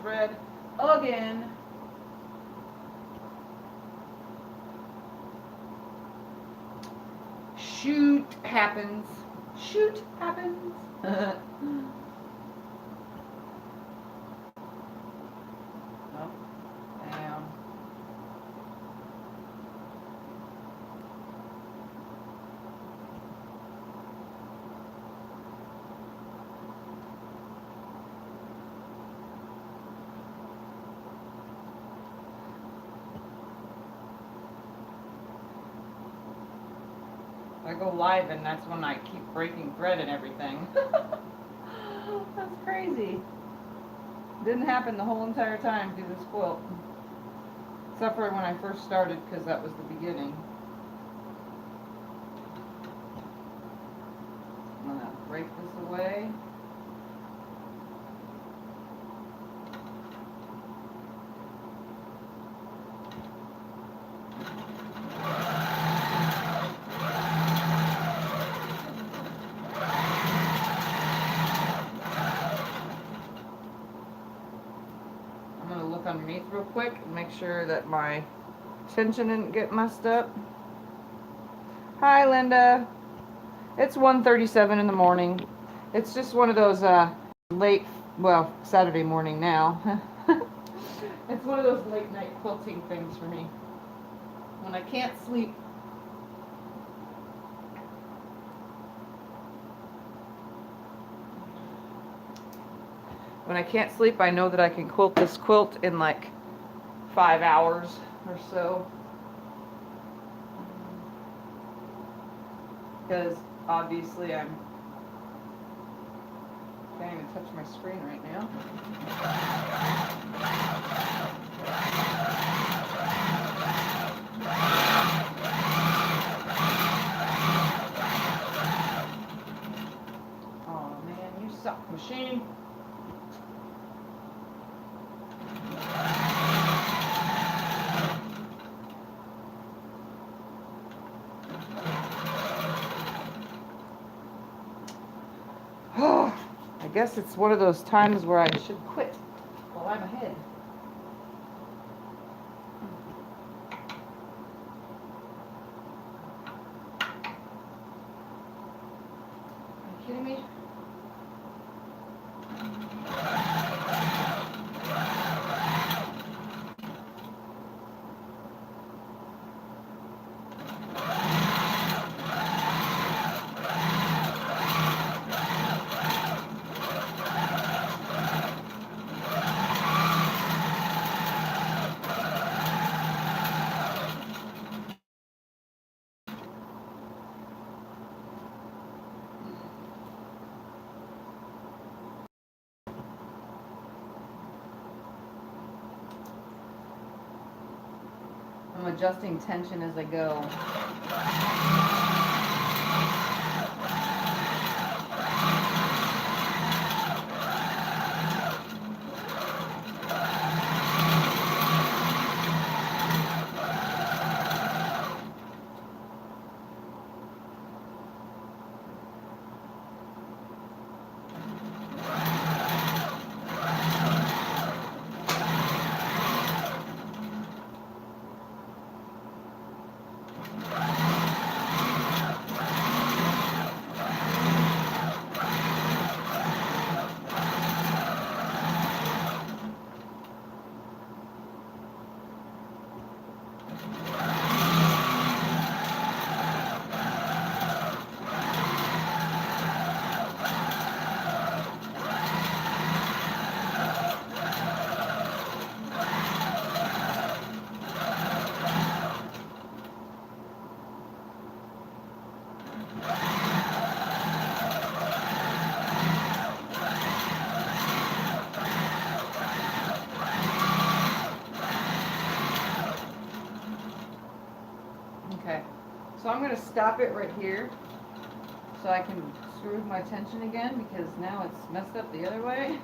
thread again. Shoot happens. Shoot happens. I go live and that's when I keep breaking thread and everything. That's crazy. Didn't happen the whole entire time through this quilt. Except for when I first started, because that was the beginning. I'm gonna break this away. Underneath real quick and make sure that my tension didn't get messed up. Hi Linda. It's 1:37 in the morning. It's just one of those late, well, Saturday morning now. It's one of those late night quilting things for me. When I can't sleep. When I can't sleep, I know that I can quilt this quilt in like 5 hours or so. Because obviously I can't even touch my screen right now. Oh man, you suck, machine. I guess it's one of those times where I should quit while I'm ahead. Are you kidding me? I'm adjusting tension as I go. Okay, so I'm going to stop it right here so I can screw my tension again because now it's messed up the other way.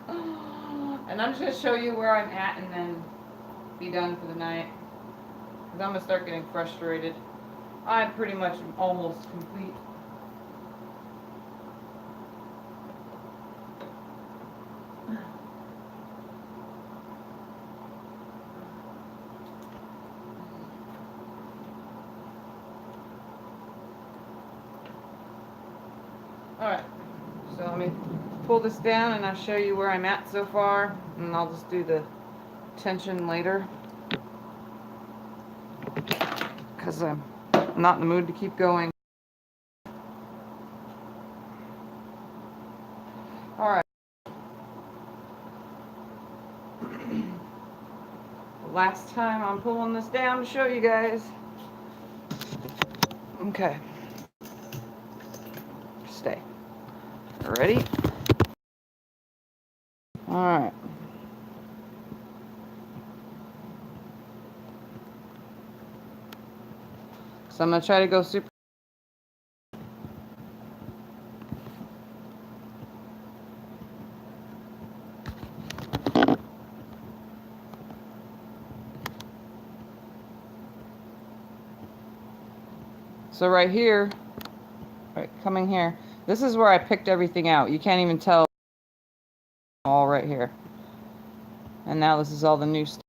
And I'm just going to show you where I'm at and then be done for the night because I'm going to start getting frustrated. I'm pretty much almost complete. Alright, so let me pull this down and I'll show you where I'm at so far, and I'll just do the tension later because I'm not in the mood to keep going. Alright. Last time I'm pulling this down to show you guys. Okay. Ready? All right. So I'm going to try to go super. So right here, right, coming here, this is where I picked everything out. You can't even tell, all right here. And now this is all the new stuff.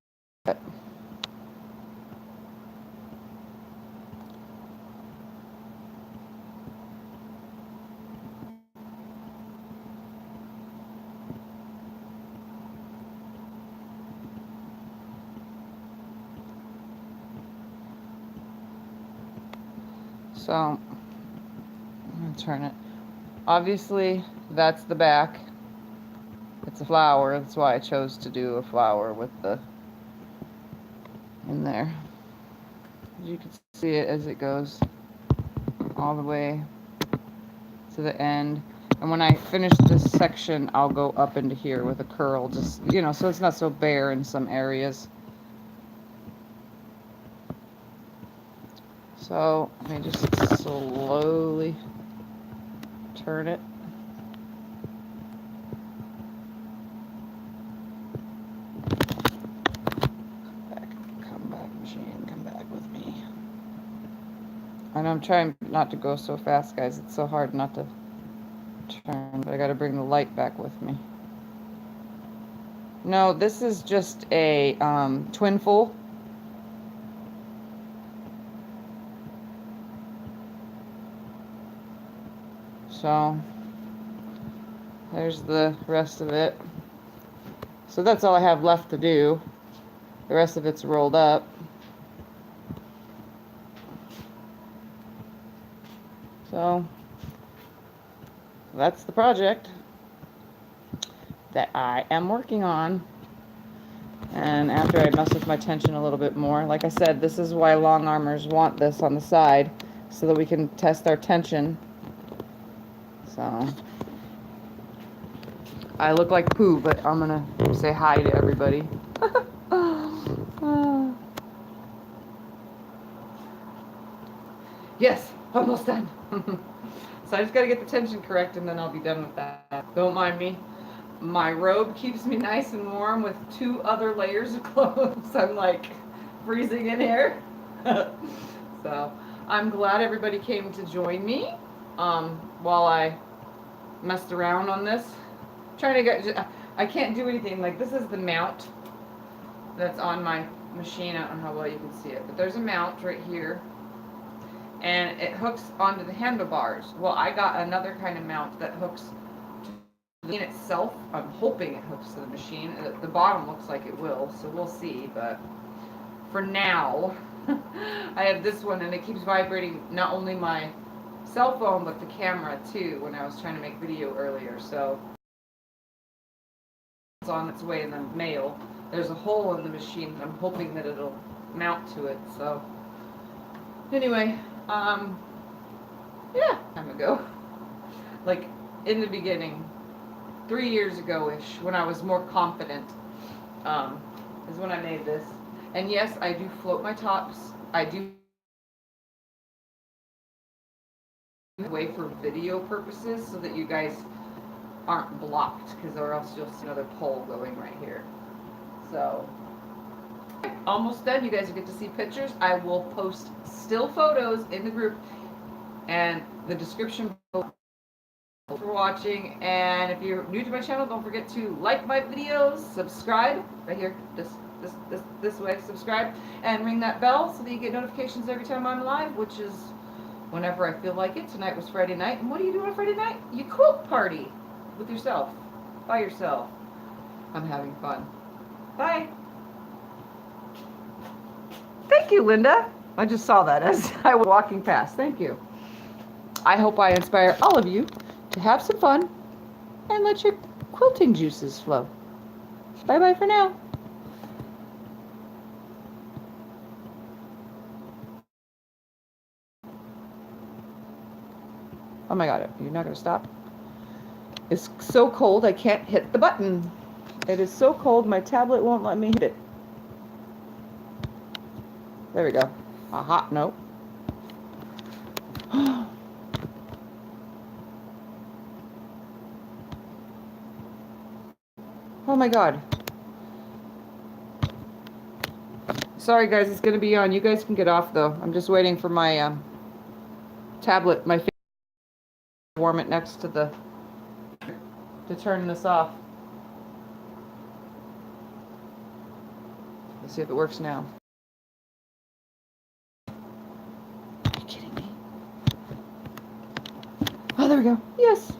So I'm gonna turn it. Obviously, that's the back. It's a flower. That's why I chose to do a flower with the in there. You can see it as it goes all the way to the end. And when I finish this section, I'll go up into here with a curl, just, you know, so it's not so bare in some areas. So let me just slowly turn it. Come back, machine, come back with me. And I'm trying not to go so fast, guys. It's so hard not to turn, but I gotta bring the light back with me. No, this is just a twin full. So there's the rest of it. So that's all I have left to do. The rest of it's rolled up. So that's the project that I am working on. And after I mess with my tension a little bit more, like I said, this is why long armors want this on the side, so that we can test our tension. So I look like poo, but I'm gonna say hi to everybody. Yes, almost done. So I just gotta get the tension correct, and then I'll be done with that. Don't mind me. My robe keeps me nice and warm with 2 other layers of clothes. I'm like freezing in here. So I'm glad everybody came to join me while I messed around on this. Trying to get, I can't do anything. Like, this is the mount that's on my machine. I don't know how well you can see it, but there's a mount right here, and it hooks onto the handlebars. Well, I got another kind of mount that hooks to the machine itself. I'm hoping it hooks to the machine. The bottom looks like it will, so we'll see. But for now, I have this one, and it keeps vibrating not only my cell phone but the camera too when I was trying to make video earlier. So it's on its way in the mail. There's a hole in the machine. I'm hoping that it'll mount to it. So anyway, yeah, time ago, like in the beginning, 3 years ago-ish, when I was more confident, is when I made this. And yes, I do float my tops. I do way for video purposes so that you guys aren't blocked, because or else you'll see another pole going right here. So almost done. You guys will get to see pictures. I will post still photos in the group and the description below for watching. And if you're new to my channel, don't forget to like my videos, subscribe right here, this way, subscribe, and ring that bell so that you get notifications every time I'm live, which is whenever I feel like it. Tonight was Friday night, and what do you do on Friday night? You quilt party with yourself, by yourself. I'm having fun. Bye. Thank you, Linda. I just saw that as I was walking past. Thank you. I hope I inspire all of you to have some fun and let your quilting juices flow. Bye-bye for now. Oh my God, you're not going to stop? is so cold I can't hit the button. It is so cold my tablet won't let me hit it. There we go. Aha, nope. Oh my god. Sorry guys, it's gonna be on. You guys can get off though. I'm just waiting for my tablet, my finger to warm it next to the to turn this off. Let's see if it works now. Are you kidding me? Oh, there we go. Yes.